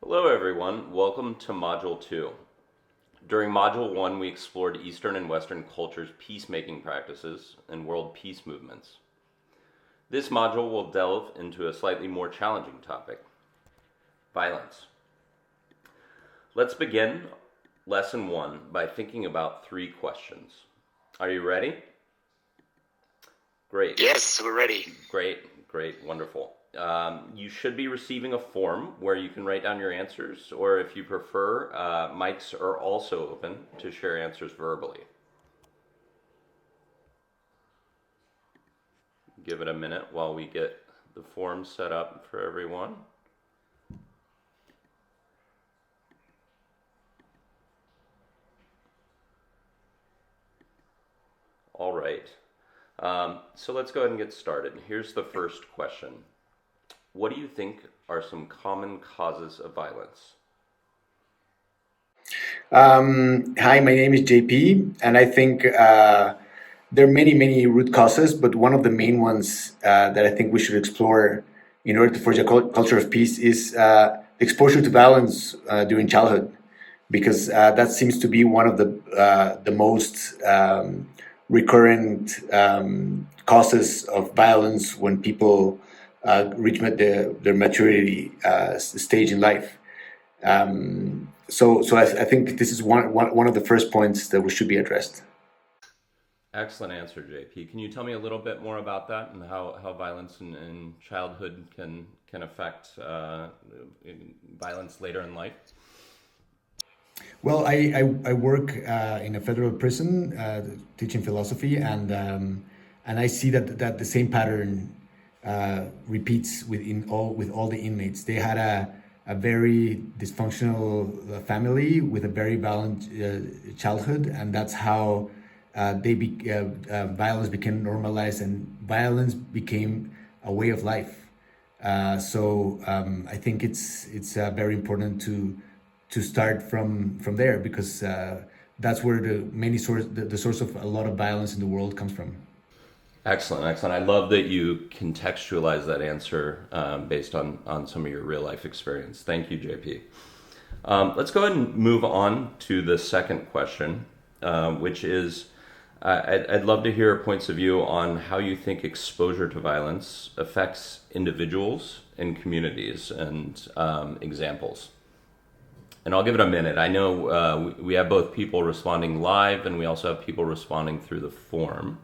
Hello everyone, welcome to Module 2. During Module 1 we explored Eastern and Western cultures' peacemaking practices and world peace movements. This module will delve into a slightly more challenging topic, violence. Let's begin Lesson 1 by thinking about 3 questions. Are you ready? Great. Yes, we're ready. Great, wonderful. You should be receiving a form where you can write down your answers, or if you prefer, mics are also open to share answers verbally. Give it a minute while we get the form set up for everyone. All right. So let's go ahead and get started. Here's the first question. What do you think are some common causes of violence? Hi, my name is JP, and I think there are many root causes, but one of the main ones that I think we should explore in order to forge a culture of peace is exposure to violence during childhood, because that seems to be one of the most recurrent causes of violence when people reach their maturity stage in life. So I think this is one of the first points that we should be addressed. Excellent answer, JP. Can you tell me a little bit more about that and how violence in childhood can affect violence later in life? Well, I work in a federal prison teaching philosophy, and I see that the same pattern repeats with all the inmates. They had a very dysfunctional family with a very violent childhood, and that's how violence became normalized, and violence became a way of life. So I think it's very important to start from there, because that's where the source of a lot of violence in the world comes from. Excellent. I love that you contextualize that answer based on some of your real life experience. Thank you, JP. Let's go ahead and move on to the second question, which is, I'd love to hear points of view on how you think exposure to violence affects individuals and communities, and examples. And I'll give it a minute. I know we have both people responding live, and we also have people responding through the form.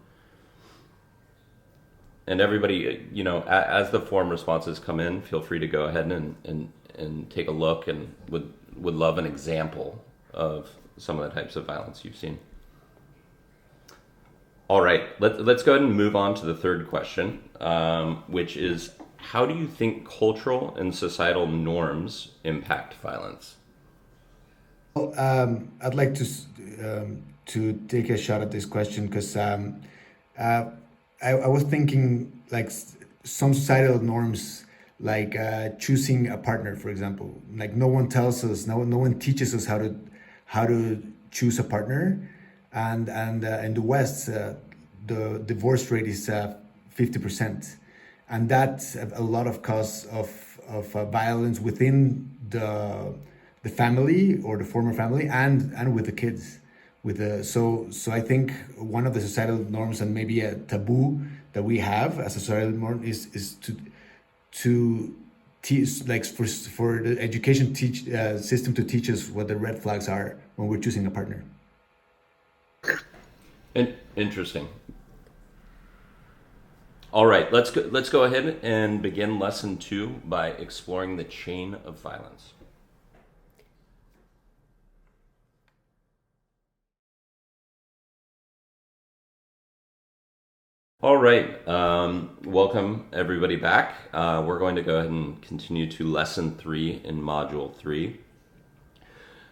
And everybody, as the form responses come in, feel free to go ahead and take a look, and would love an example of some of the types of violence you've seen. All right, let's go ahead and move on to the third question, which is, how do you think cultural and societal norms impact violence? Well, I'd like to take a shot at this question, because I was thinking, like, some societal norms, like choosing a partner, for example. Like, no one tells us, no one teaches us how to choose a partner, and in the West, the divorce rate is 50%, and that's a lot of cause of violence within the family, or the former family, and with the kids. So I think one of the societal norms, and maybe a taboo that we have as a societal norm, is to teach, like, for the education system to teach us what the red flags are when we're choosing a partner. Interesting. All right, let's go ahead and begin lesson 2 by exploring the chain of violence. All right, welcome everybody back. We're going to go ahead and continue to lesson 3 in module 3.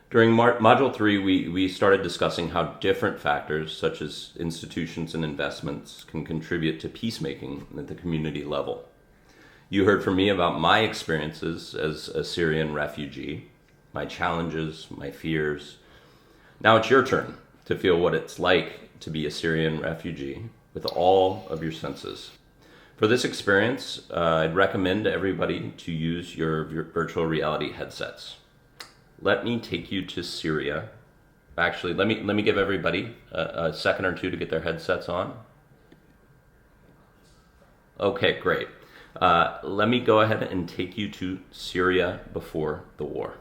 During module 3, we started discussing how different factors, such as institutions and investments, can contribute to peacemaking at the community level. You heard from me about my experiences as a Syrian refugee, my challenges, my fears. Now it's your turn to feel what it's like to be a Syrian refugee with all of your senses. For this experience, I'd recommend everybody to use your virtual reality headsets. Let me take you to Syria. Actually, let me give everybody a second or two to get their headsets on. Okay, great. Let me go ahead and take you to Syria before the war.